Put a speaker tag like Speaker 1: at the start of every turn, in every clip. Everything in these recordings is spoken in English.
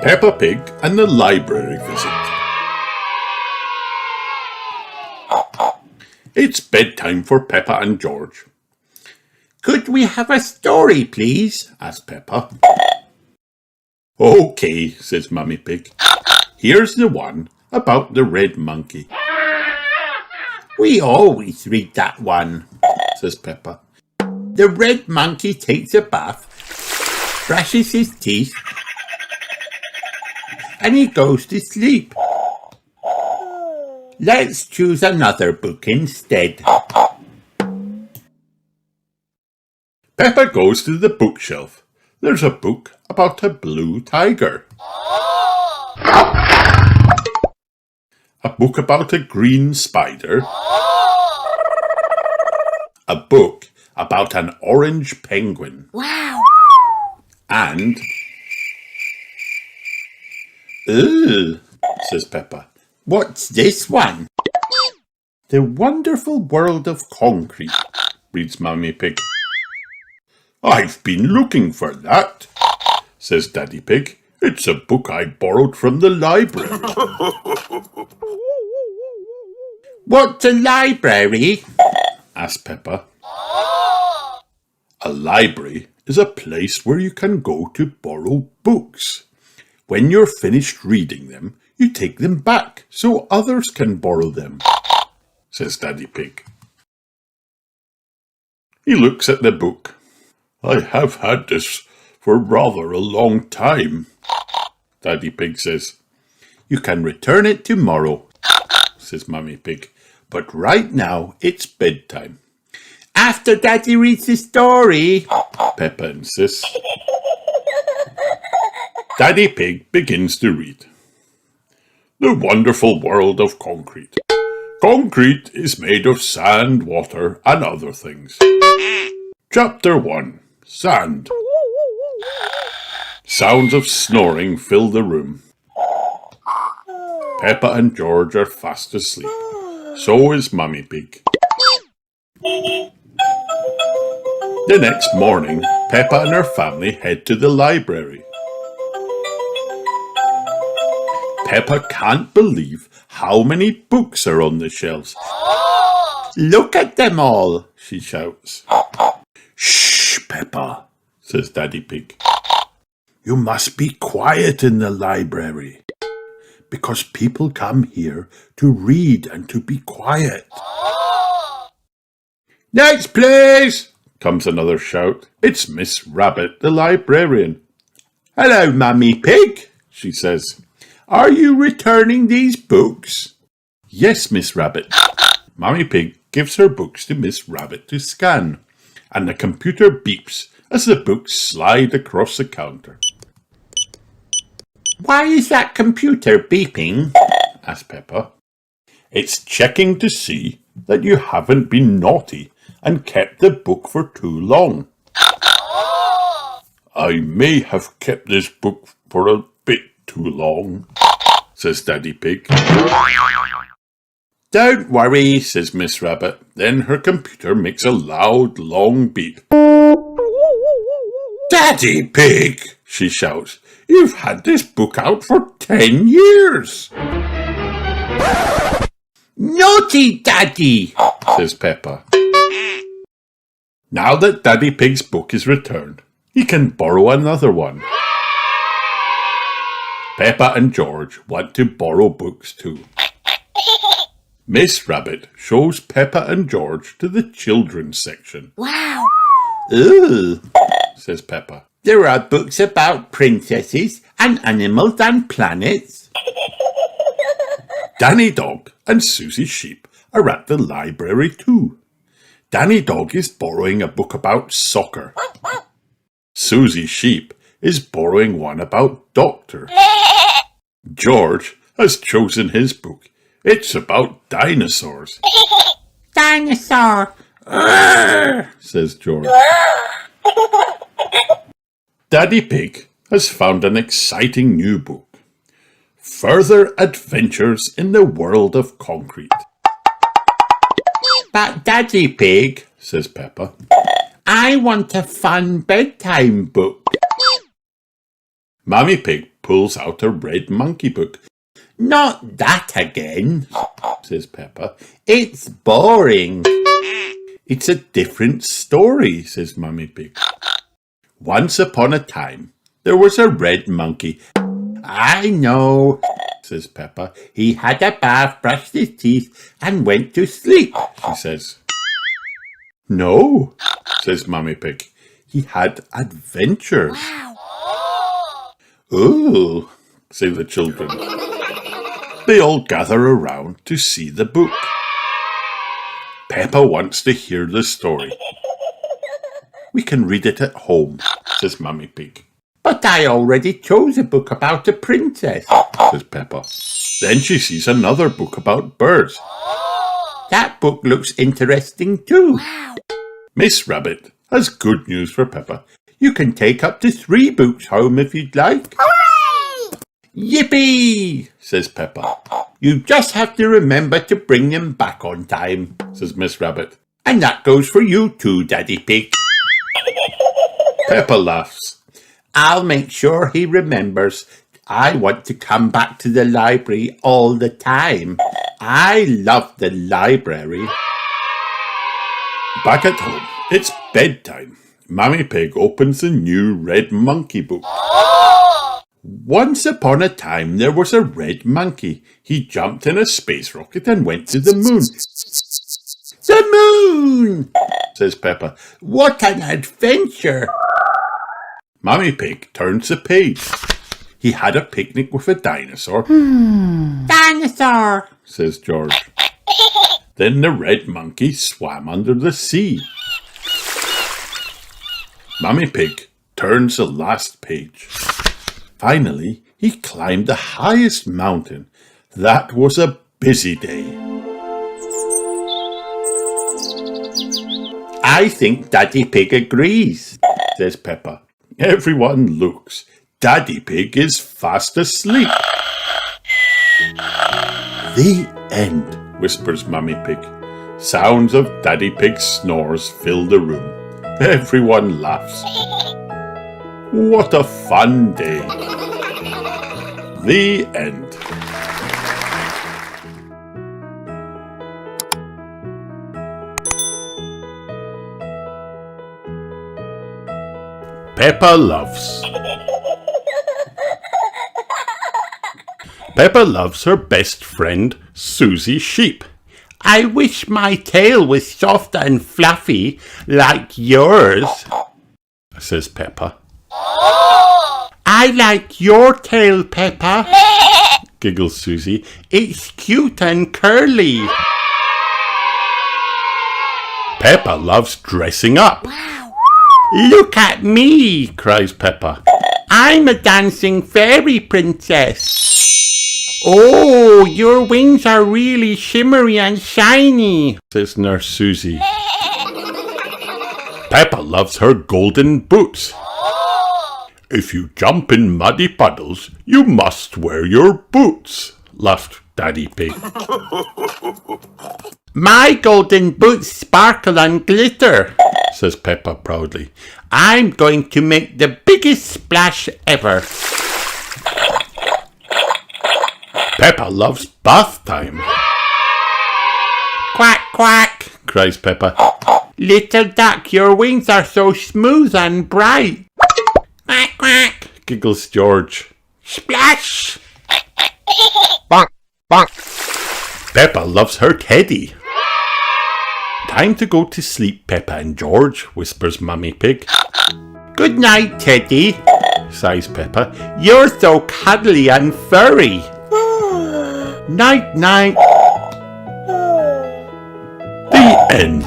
Speaker 1: Peppa Pig and the library visit. It's bedtime for Peppa and George.
Speaker 2: Could we have a story, please?
Speaker 1: asked Peppa. Okay, says Mummy Pig. Here's the one about the red monkey.
Speaker 2: We always read that one,
Speaker 1: says Peppa.
Speaker 2: The red monkey takes a bath, brushes his teeth, and he goes to sleep. Let's choose another book instead.
Speaker 1: Peppa goes to the bookshelf. There's a book about a blue tiger. A book about a green spider. A book about an orange penguin.
Speaker 2: Wow!
Speaker 1: And... Ugh, says Peppa.
Speaker 2: What's this one?
Speaker 1: The Wonderful World of Concrete, reads Mummy Pig. I've been looking for that, says Daddy Pig. It's a book I borrowed from the library.
Speaker 2: What's a library?
Speaker 1: asked Peppa. A library is a place where you can go to borrow books. When you're finished reading them, you take them back so others can borrow them, says Daddy Pig. He looks at the book. I have had this for rather a long time, Daddy Pig says. You can return it tomorrow, says Mummy Pig, but right now it's bedtime.
Speaker 2: After Daddy reads the story,
Speaker 1: Peppa insists. Daddy Pig begins to read. The Wonderful World of Concrete. Concrete is made of sand, water, and other things. Chapter 1. Sand. Sounds of snoring fill the room. Peppa and George are fast asleep. So is Mummy Pig. The next morning, Peppa and her family head to the library. Peppa can't believe how many books are on the shelves.
Speaker 2: Look at them all,
Speaker 1: she shouts. Shh, Peppa, says Daddy Pig. You must be quiet in the library, because people come here to read and to be quiet.
Speaker 2: Next, please,
Speaker 1: comes another shout. It's Miss Rabbit, the librarian.
Speaker 2: Hello, Mummy Pig,
Speaker 1: she says.
Speaker 2: Are you returning these books?
Speaker 1: Yes, Miss Rabbit. Mummy Pig gives her books to Miss Rabbit to scan, and the computer beeps as the books slide across the counter.
Speaker 2: Why is that computer beeping?
Speaker 1: asked Peppa. It's checking to see that you haven't been naughty and kept the book for too long. I may have kept this book for a bit too long, says Daddy Pig. Don't worry, says Miss Rabbit. Then her computer makes a loud, long beep. Daddy Pig, she shouts. You've had this book out for 10 years.
Speaker 2: Naughty Daddy,
Speaker 1: says Peppa. Now that Daddy Pig's book is returned, he can borrow another one. Peppa and George want to borrow books too. Miss Rabbit shows Peppa and George to the children's section.
Speaker 2: Wow!
Speaker 1: Ugh, says Peppa.
Speaker 2: There are books about princesses and animals and planets.
Speaker 1: Danny Dog and Susie Sheep are at the library too. Danny Dog is borrowing a book about soccer. Susie Sheep is borrowing one about doctor. George has chosen his book. It's about dinosaurs.
Speaker 2: Dinosaur,
Speaker 1: says George. Daddy Pig has found an exciting new book. Further Adventures in the World of Concrete.
Speaker 2: But Daddy Pig,
Speaker 1: says Peppa,
Speaker 2: I want a fun bedtime book.
Speaker 1: Mummy Pig pulls out a red monkey book.
Speaker 2: Not that again, says Peppa. It's boring.
Speaker 1: It's a different story, says Mummy Pig. Once upon a time, there was a red monkey.
Speaker 2: I know,
Speaker 1: says Peppa.
Speaker 2: he had a bath, brushed his teeth, and went to sleep,
Speaker 1: She says. No, says Mummy Pig. He had adventures. Oh, say the children. They all gather around to see the book. Peppa wants to hear the story. We can read it at home, says Mummy Pig.
Speaker 2: But I already chose a book about a princess,
Speaker 1: says Peppa. Then she sees another book about birds.
Speaker 2: That book looks interesting too.
Speaker 1: Miss Rabbit has good news for Peppa.
Speaker 2: You can take up to 3 books home if you'd like.
Speaker 3: Hooray!
Speaker 2: Yippee, says Peppa. You just have to remember to bring them back on time,
Speaker 1: says Miss Rabbit.
Speaker 2: and that goes for you too, Daddy Pig.
Speaker 1: Peppa laughs.
Speaker 2: I'll make sure he remembers. I want to come back to the library all the time. I love the library.
Speaker 1: Back at home, it's bedtime. Mummy Pig opens the new red monkey book. Once upon a time, there was a red monkey. He jumped in a space rocket and went to the moon.
Speaker 2: The moon,
Speaker 1: Says Peppa.
Speaker 2: what an adventure.
Speaker 1: Mummy Pig turns the page. He had a picnic with a dinosaur,
Speaker 2: Dinosaur.
Speaker 1: says George. Then the red monkey swam under the sea. Mummy Pig turns the last page. Finally, he climbed the highest mountain. That was a busy day.
Speaker 2: I think Daddy Pig agrees,
Speaker 1: Says Peppa. Everyone looks. Daddy Pig is fast asleep. The end, whispers Mummy Pig. Sounds of Daddy Pig's snores fill the room. Everyone laughs. What a fun day. The end. Peppa loves. Peppa loves her best friend, Susie Sheep.
Speaker 2: I wish my tail was soft and fluffy like yours,
Speaker 1: Says Peppa.
Speaker 2: I like your tail, Peppa,
Speaker 1: Giggles Susie.
Speaker 2: It's cute and curly.
Speaker 1: Peppa loves dressing up.
Speaker 2: Look at me,
Speaker 1: Cries Peppa.
Speaker 2: I'm a dancing fairy princess. Oh, your wings are really shimmery and shiny,
Speaker 1: Says Nurse Susie. Peppa loves her golden boots. If you jump in muddy puddles, you must wear your boots, laughed Daddy Pig.
Speaker 2: My golden boots sparkle and glitter.
Speaker 1: Says Peppa proudly.
Speaker 2: I'm going to make the biggest splash ever.
Speaker 1: Peppa loves bath time.
Speaker 2: Quack, quack.
Speaker 1: Cries Peppa.
Speaker 2: Little duck, your wings are so smooth and bright. Quack, quack.
Speaker 1: Giggles George.
Speaker 2: Splash.
Speaker 3: Bonk, bonk.
Speaker 1: Peppa loves her teddy. Time to go to sleep, Peppa and George, whispers Mummy Pig.
Speaker 2: Good night, Teddy.
Speaker 1: Sighs Peppa.
Speaker 2: You're so cuddly and furry. Night, night.
Speaker 1: The end.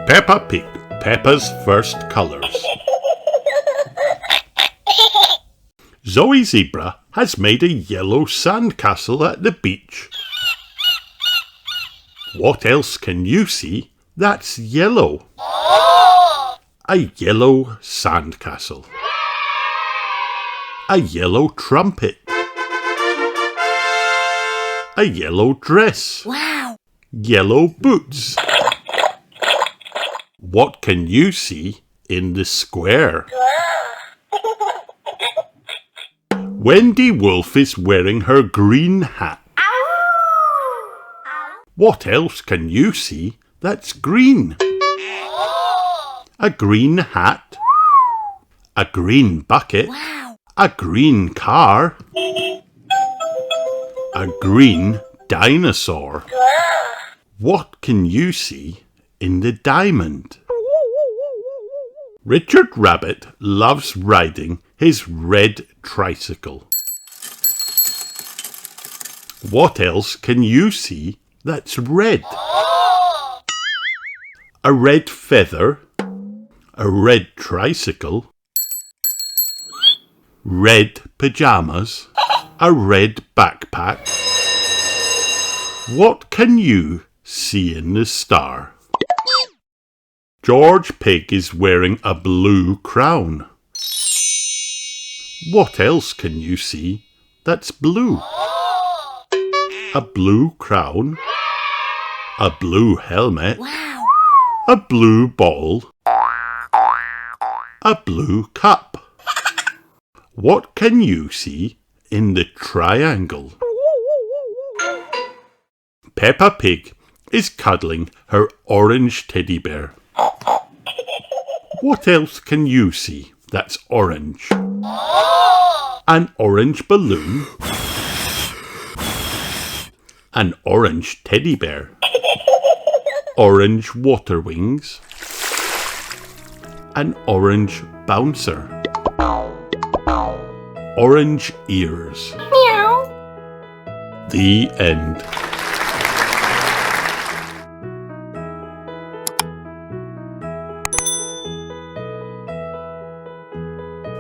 Speaker 1: Peppa Pig, Peppa's first colours. Zoe Zebra has made a yellow sandcastle at the beach. What else can you see that's yellow? A yellow sandcastle. A yellow trumpet. A yellow dress.
Speaker 3: Wow.
Speaker 1: yellow boots. What can you see in the square? Wendy Wolf is wearing her green hat. What else can you see that's green? A green hat, a green bucket, a green car, a green dinosaur. What can you see in the diamond? Richard Rabbit loves riding his red tricycle. What else can you see that's red? A red feather, a red tricycle, red pyjamas, a red backpack. What can you see in the star? George Pig is wearing a blue crown. What else can you see that's blue? A blue crown, a blue helmet, a blue ball, a blue cup. What can you see in the triangle? Peppa Pig is cuddling her orange teddy bear. What else can you see that's orange? An orange balloon, an orange teddy bear, orange water wings, an orange bouncer, orange ears.
Speaker 3: Meow.
Speaker 1: The end.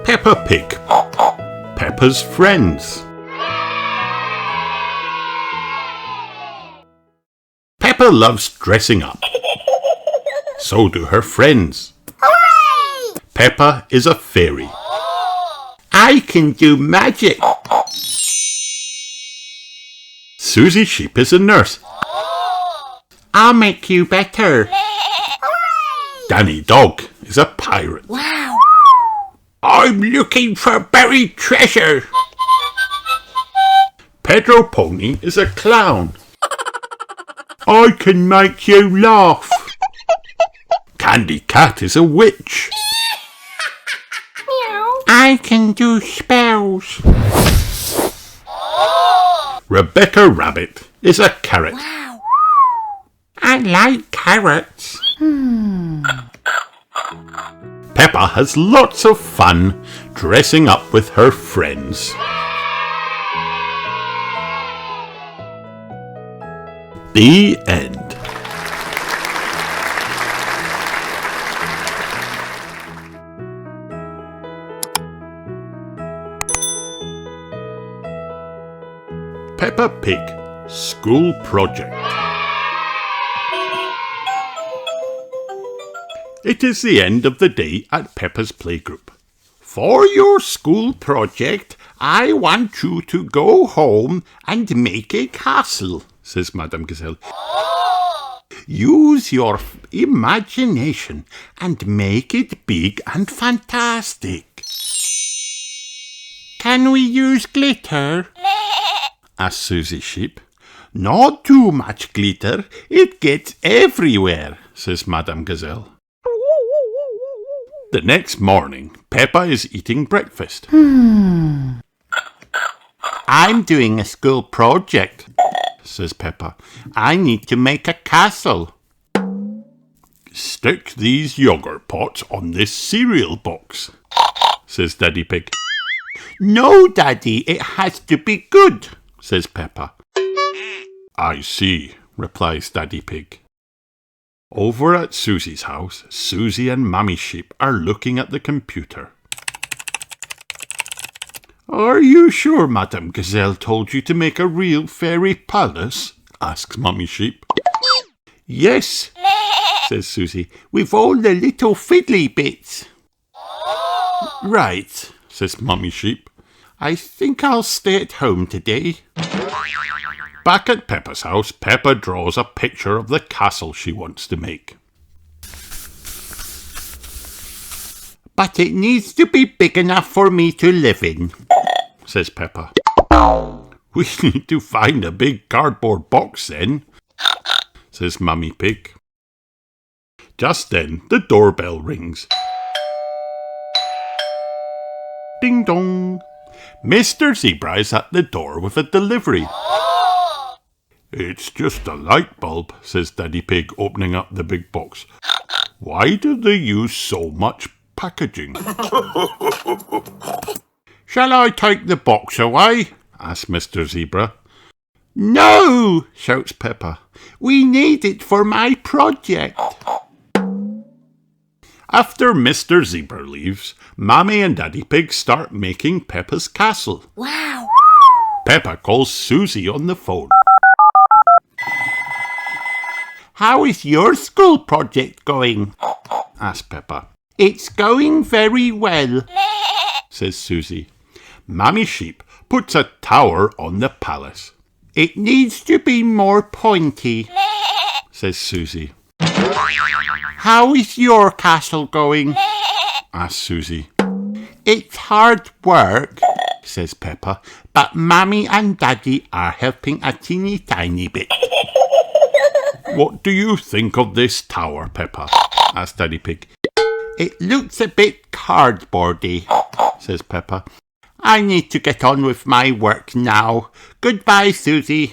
Speaker 1: Peppa Pig, Peppa's friends. Peppa loves dressing up. So do her friends.
Speaker 3: Hooray!
Speaker 1: Peppa is a fairy.
Speaker 2: I can do magic.
Speaker 1: Susie Sheep is a nurse.
Speaker 2: I'll make you better.
Speaker 3: Hooray!
Speaker 1: Danny Dog is a pirate.
Speaker 3: Wow.
Speaker 2: I'm looking for buried treasure.
Speaker 1: Pedro Pony is a clown.
Speaker 2: I can make you laugh.
Speaker 1: Candy Cat is a witch.
Speaker 3: Meow.
Speaker 2: I can do spells.
Speaker 1: Rebecca Rabbit is a carrot.
Speaker 3: Wow.
Speaker 2: I like carrots.
Speaker 1: Peppa has lots of fun dressing up with her friends. The end. Peppa Pig School Project. It is the end of the day at Peppa's playgroup.
Speaker 2: For your school project, I want you to go home and make a castle,
Speaker 1: says Madame Gazelle.
Speaker 2: Use your imagination and make it big and fantastic. Can we use glitter?
Speaker 1: Asked Susie Sheep.
Speaker 2: Not too much glitter, it gets everywhere,
Speaker 1: says Madame Gazelle. The next morning, Peppa is eating breakfast.
Speaker 2: I'm doing a school project,
Speaker 1: says Peppa.
Speaker 2: I need to make a castle.
Speaker 1: Stick these yogurt pots on this cereal box, says Daddy Pig.
Speaker 2: No, Daddy, it has to be good,
Speaker 1: says Peppa. I see, replies Daddy Pig. Over at Susie's house, Susie and Mummy Sheep are looking at the computer. Are you sure Madame Gazelle told you to make a real fairy palace? Asks Mummy Sheep.
Speaker 2: Yes, says Susie, with all the little fiddly bits.
Speaker 1: Right, says Mummy Sheep. I think I'll stay at home today. Back at Peppa's house, Peppa draws a picture of the castle she wants to make.
Speaker 2: But it needs to be big enough for me to live in,
Speaker 1: says Peppa. We need to find a big cardboard box then, says Mummy Pig. Just then, the doorbell rings. Ding dong. Mr. Zebra is at the door with a delivery. It's just a light bulb, says Daddy Pig, opening up the big box. Why do they use so much packaging? Shall I take the box away? Asks Mr. Zebra.
Speaker 2: No, shouts Peppa. We need it for my project.
Speaker 1: After Mr. Zebra leaves, Mammy and Daddy Pig start making Peppa's castle.
Speaker 3: Wow.
Speaker 1: Peppa calls Susie on the phone.
Speaker 2: How is your school project going?
Speaker 1: Asks Peppa.
Speaker 2: It's going very well,
Speaker 1: says Susie. Mammy Sheep puts a tower on the palace.
Speaker 2: It needs to be more pointy,
Speaker 1: says Susie.
Speaker 2: How is your castle going?
Speaker 1: Asks Susie.
Speaker 2: It's hard work, says Peppa, but Mammy and Daddy are helping a teeny tiny bit.
Speaker 1: What do you think of this tower, Peppa? Asks Daddy Pig.
Speaker 2: It looks a bit cardboardy,
Speaker 1: says Peppa.
Speaker 2: I need to get on with my work now. Goodbye, Susie.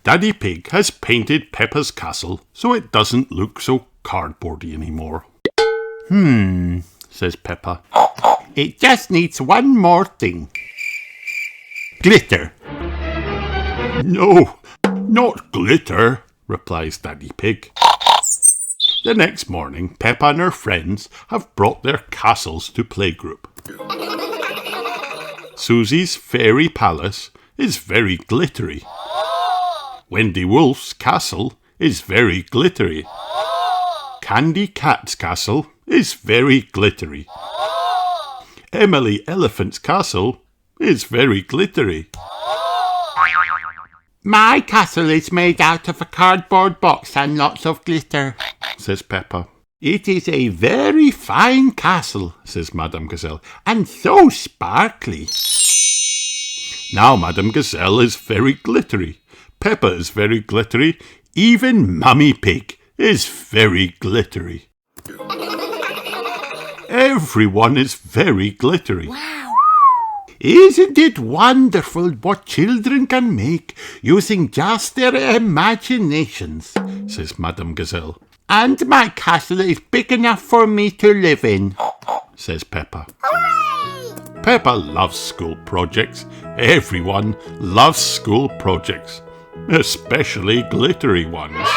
Speaker 1: Daddy Pig has painted Peppa's castle so it doesn't look so cardboardy anymore.
Speaker 2: Says Peppa. It just needs one more thing. Glitter.
Speaker 1: No, not glitter, replies Daddy Pig. The next morning, Peppa and her friends have brought their castles to playgroup. Susie's fairy palace is very glittery. Wendy Wolf's castle is very glittery. Candy Cat's castle is very glittery. Emily Elephant's castle is very glittery.
Speaker 2: My castle is made out of a cardboard box and lots of glitter,
Speaker 1: says Peppa.
Speaker 2: It is a very fine castle,
Speaker 1: says Madame Gazelle.
Speaker 2: and so sparkly.
Speaker 1: Now Madame Gazelle is very glittery. Peppa is very glittery. Even Mummy Pig is very glittery. Everyone is very glittery.
Speaker 3: Wow.
Speaker 2: Isn't it wonderful what children can make using just their imaginations,
Speaker 1: says Madame Gazelle.
Speaker 2: And my castle is big enough for me to live in,
Speaker 1: says Peppa.
Speaker 3: Hooray!
Speaker 1: Peppa loves school projects. Everyone loves school projects, especially glittery ones.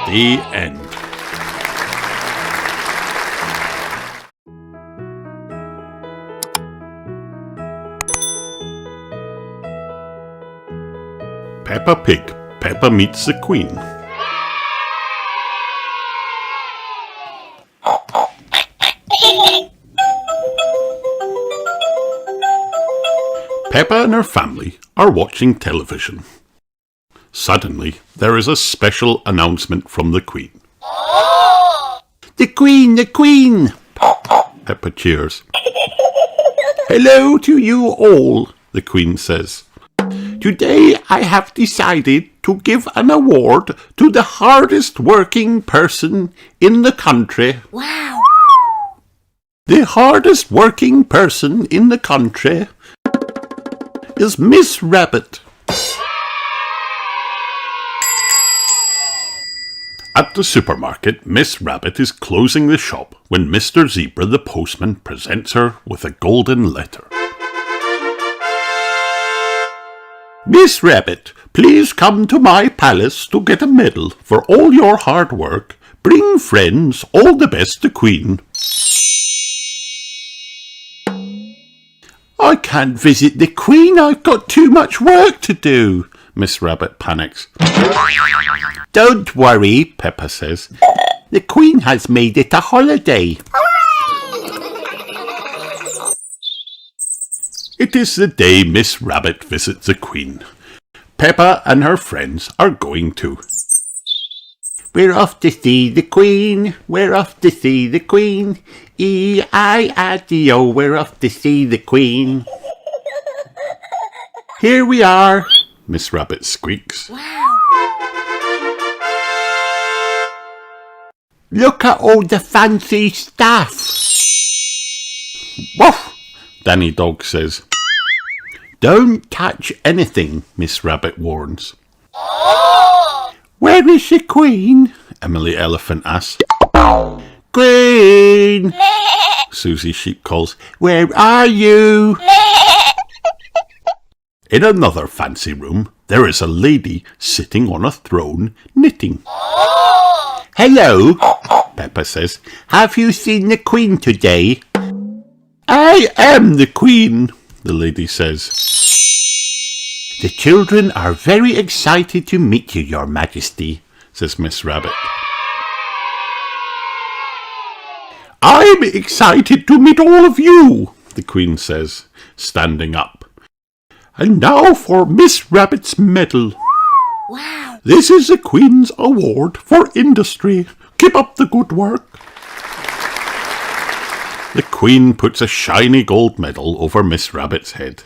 Speaker 1: The end. Peppa Pig, Peppa Meets the Queen. Peppa and her family are watching television. Suddenly, there is a special announcement from the Queen.
Speaker 2: The Queen, the Queen!
Speaker 1: Peppa cheers.
Speaker 2: Hello to you all.
Speaker 1: The Queen says.
Speaker 2: Today I have decided to give an award to the hardest working person in the country.
Speaker 3: Wow.
Speaker 2: The hardest working person in the country is Miss Rabbit.
Speaker 1: At the supermarket, Miss Rabbit is closing the shop when Mr. Zebra the postman presents her with a golden letter.
Speaker 2: Miss Rabbit, please come to my palace to get a medal for all your hard work. Bring friends, all the best, the Queen. I can't visit the Queen, I've got too much work to do.
Speaker 1: Miss Rabbit panics.
Speaker 2: Don't worry, Peppa says. The Queen has made it a holiday. It is the day Miss Rabbit visits the Queen. Peppa and her friends are going to. We're off to see the Queen, we're off to see the Queen. E-I-A-D-O, we're off to see the Queen. Here we are, Miss Rabbit squeaks.
Speaker 3: Wow.
Speaker 2: Look at all the fancy stuff. Woof, Danny Dog says. Don't touch anything, Miss Rabbit warns. Where is the Queen? Emily Elephant asks. Queen! Susie Sheep calls. Where are you? In another fancy room, there is a lady sitting on a throne knitting. Hello, Peppa says. Have you seen the Queen today? I am the Queen, the lady says. The children are very excited to meet you, Your Majesty, says Miss Rabbit. I'm excited to meet all of you, the Queen says, standing up. And now for Miss Rabbit's medal.
Speaker 3: Wow.
Speaker 2: This is the Queen's Award for Industry. Keep up the good work. The Queen puts a shiny gold medal over Miss Rabbit's head.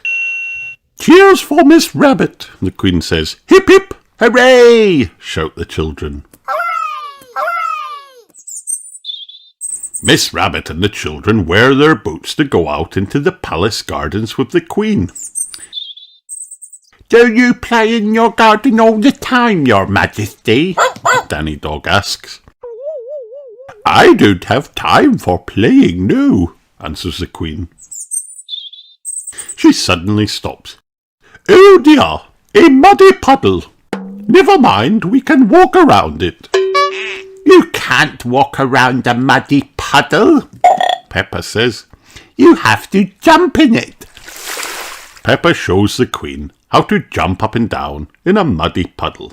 Speaker 2: Cheers for Miss Rabbit, the Queen says. Hip hip, hooray, shout the children.
Speaker 3: Hooray! Hooray!
Speaker 2: Miss Rabbit and the children wear their boots to go out into the palace gardens with the Queen. Do you play in your garden all the time, Your Majesty? Danny Dog asks. I don't have time for playing, no, answers the Queen. She suddenly stops. Oh dear, a muddy puddle. Never mind, we can walk around it. You can't walk around a muddy puddle, Peppa says. You have to jump in it. Peppa shows the Queen how to jump up and down in a muddy puddle.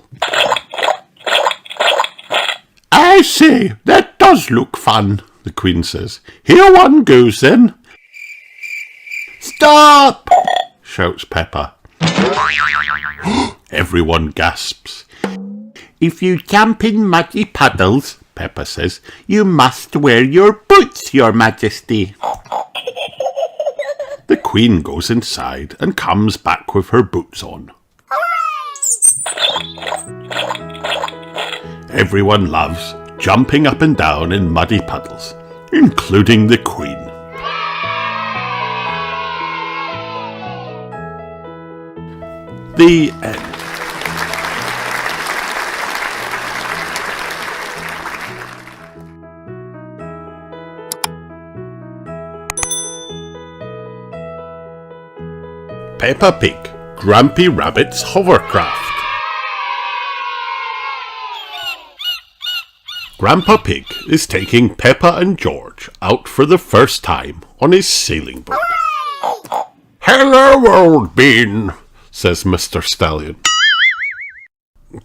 Speaker 2: I say, that does look fun, the Queen says. Here one goes then. Stop! Shouts Peppa. Everyone gasps. If you jump in muddy puddles, Peppa says, you must wear your boots, Your Majesty. The Queen goes inside and comes back with her boots on. Everyone loves jumping up and down in muddy puddles, including the Queen. The end. Peppa Pig, Grampy Rabbit's hovercraft. Grandpa Pig is taking Peppa and George out for the first time on his sailing boat. Hello, old bean, says Mr. Stallion.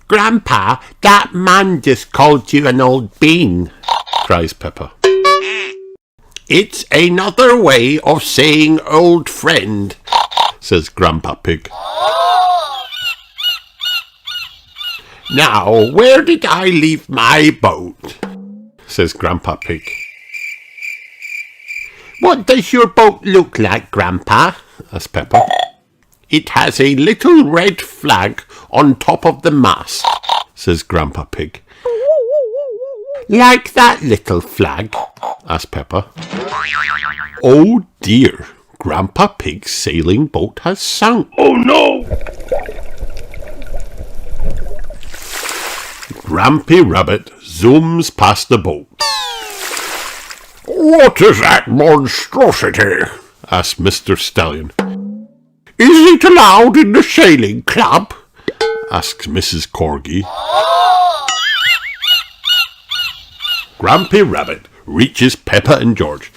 Speaker 2: Grandpa, that man just called you an old bean, cries Peppa. It's another way of saying old friend, says Grandpa Pig. Now, where did I leave my boat? Says Grandpa Pig. What does your boat look like, Grandpa? Asks Peppa. It has a little red flag on top of the mast, says Grandpa Pig. Like that little flag? Asks Peppa. Oh dear, Grandpa Pig's sailing boat has sunk. Oh no! Grampy Rabbit zooms past the boat. What is that monstrosity? Asked Mr. Stallion. Is it allowed in the sailing club? Asks Mrs. Corgi. Grampy Rabbit reaches Peppa and George.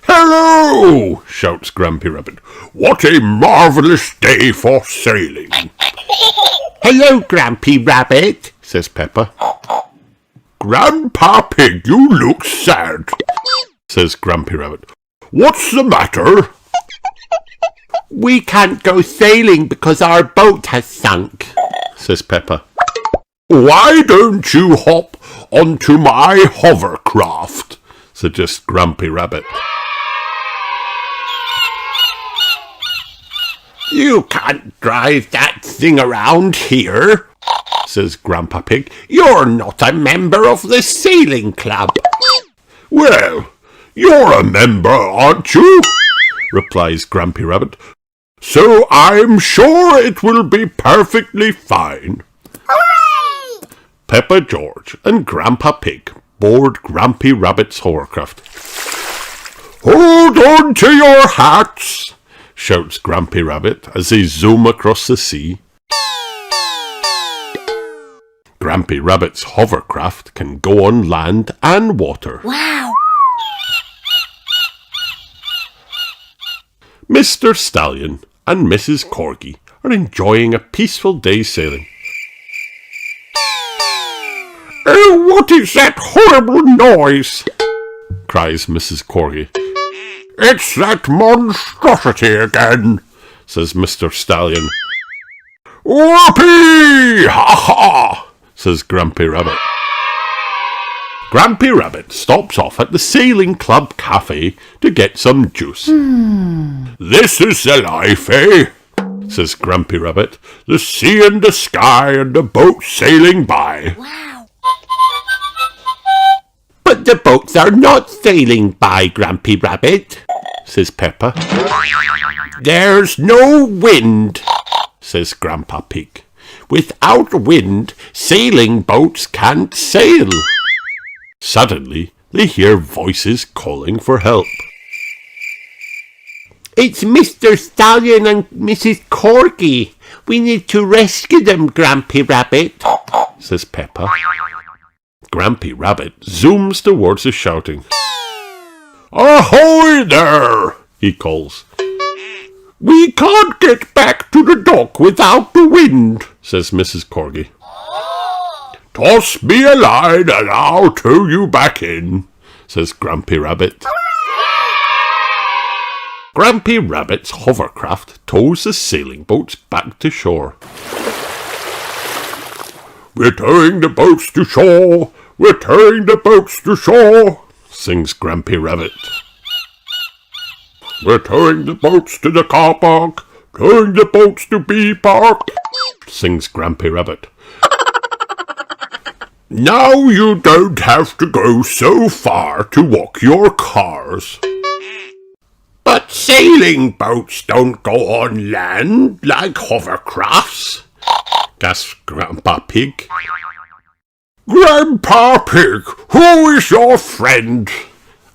Speaker 2: Hello! Shouts Grampy Rabbit. What a marvellous day for sailing. Hello, Grampy Rabbit, says Peppa. Grandpa Pig, you look sad, says Grampy Rabbit. What's the matter? We can't go sailing because our boat has sunk, says Peppa. Why don't you hop onto my hovercraft, suggests Grampy Rabbit. You can't drive that thing around here, says Grandpa Pig. You're not a member of the sailing club. Well, you're a member, aren't you? Replies Grampy Rabbit. So I'm sure it will be perfectly fine.
Speaker 3: Hooray!
Speaker 2: Peppa George and Grandpa Pig board Grampy Rabbit's hovercraft. Hold on to your hats, shouts Grampy Rabbit as they zoom across the sea. Grampy Rabbit's hovercraft can go on land and water.
Speaker 3: Wow!
Speaker 2: Mr. Stallion and Mrs. Corgi are enjoying a peaceful day sailing. Oh, what is that horrible noise? Cries Mrs. Corgi. It's that monstrosity again, says Mr. Stallion. Whoopee! Ha ha! Says Grampy Rabbit. Grampy Rabbit stops off at the Sailing Club Cafe to get some juice. This is the life, eh? Says Grampy Rabbit. The sea and the sky and the boat sailing by.
Speaker 3: Wow!
Speaker 2: But the boats are not sailing by, Grampy Rabbit, says Peppa. There's no wind, says Grandpa Pig. Without wind, sailing boats can't sail. Suddenly, they hear voices calling for help. It's Mr. Stallion and Mrs. Corgi. We need to rescue them, Grampy Rabbit, says Peppa. Grampy Rabbit zooms towards the shouting. Ahoy there, he calls. We can't get back to the dock without the wind, says Mrs. Corgi. Toss me a line and I'll tow you back in, says Grampy Rabbit. Grampy Rabbit's hovercraft tows the sailing boats back to shore. We're towing the boats to shore, we're towing the boats to shore, sings Grampy Rabbit. We're towing the boats to the car park, towing the boats to B Park, sings Grampy Rabbit. Now you don't have to go so far to walk your cars. But sailing boats don't go on land like hovercrafts, gasps Grandpa Pig. Grandpa Pig, who is your friend?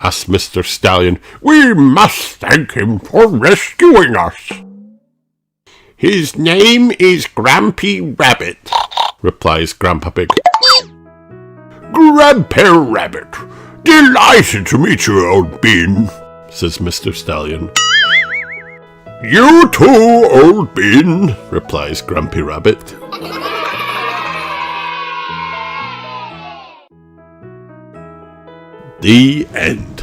Speaker 2: Asked Mr. Stallion. We must thank him for rescuing us. His name is Grampy Rabbit, replies Grandpa Pig. Grampy Rabbit, delighted to meet you, old bean, says Mr. Stallion. You too, old bean, replies Grampy Rabbit. The end.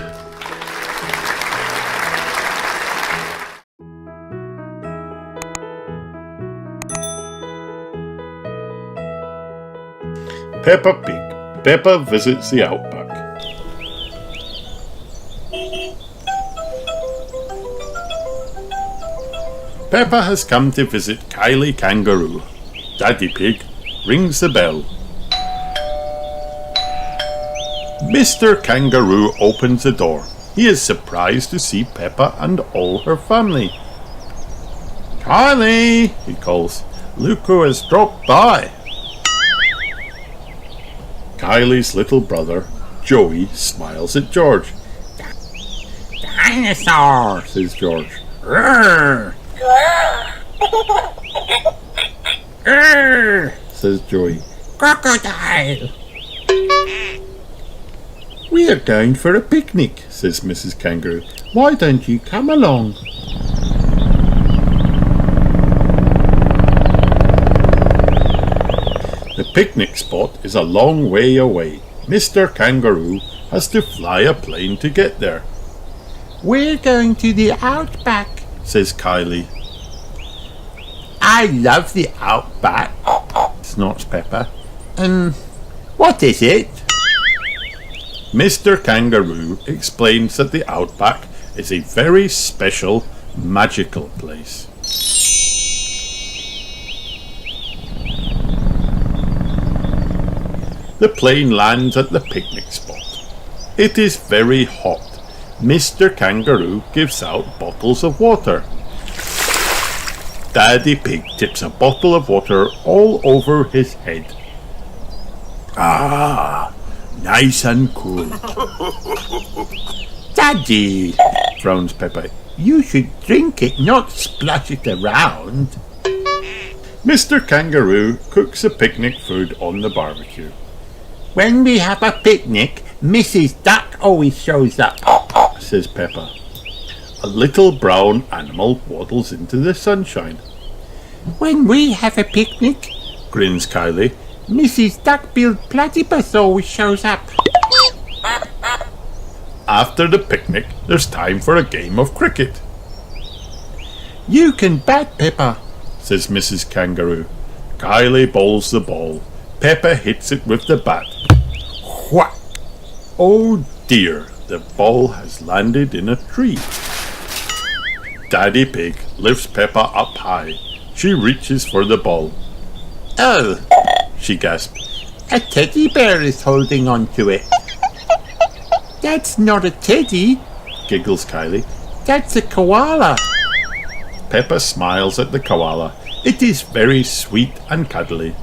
Speaker 1: Peppa Pig. Peppa visits the outback. Peppa has come to visit Kylie Kangaroo. Daddy Pig rings the bell. Mr. Kangaroo opens the door. He is surprised to see Peppa and all her family. Kylie, he calls, look who has dropped by. Kylie's little brother, Joey, smiles at George. Dinosaur, says George. Rrr. Rrr, says Joey. Crocodile. We are going for a picnic, says Mrs. Kangaroo. Why don't you come along? The picnic spot is a long way away. Mr. Kangaroo has to fly a plane to get there. We're going to the outback, says Kylie.
Speaker 2: I love the outback, snorts Peppa. What is it?
Speaker 1: Mr. Kangaroo explains that the outback is a very special, magical place. The plane lands at the picnic spot. It is very hot. Mr. Kangaroo gives out bottles of water. Daddy Pig tips a bottle of water all over his head. Ah, nice and cool.
Speaker 2: Daddy, frowns Peppa, you should drink it, not splash it around.
Speaker 1: Mr. Kangaroo cooks the picnic food on the barbecue.
Speaker 2: When we have a picnic, Mrs. Duck always shows up, says Peppa.
Speaker 1: A little brown animal waddles into the sunshine.
Speaker 2: When we have a picnic,
Speaker 1: Grins Kylie.
Speaker 2: Mrs. Duck-billed Platypus always shows up.
Speaker 1: After the picnic, there's time for a game of cricket.
Speaker 2: You can bat, Peppa,
Speaker 1: says Mrs. Kangaroo. Kylie bowls the ball. Peppa hits it with the bat. Whack! Oh dear, the ball has landed in a tree. Daddy Pig lifts Peppa up high. She reaches for the ball.
Speaker 2: Oh,
Speaker 1: she gasps.
Speaker 2: A teddy bear is holding on to it. That's not a teddy,
Speaker 1: giggles Kylie.
Speaker 2: That's a koala.
Speaker 1: Peppa smiles at the koala. It is very sweet and cuddly.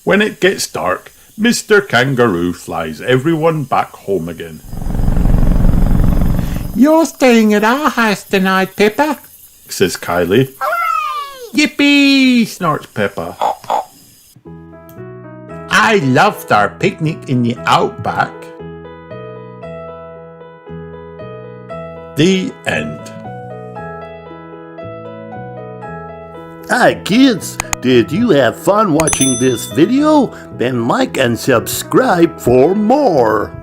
Speaker 1: When it gets dark, Mr. Kangaroo flies everyone back home again.
Speaker 2: You're staying at our house tonight, Peppa,
Speaker 1: says Kylie.
Speaker 3: Hooray!
Speaker 2: Yippee, snorts Peppa. I loved our picnic in the outback.
Speaker 1: The end.
Speaker 4: Hi kids, did you have fun watching this video? Then like and subscribe for more.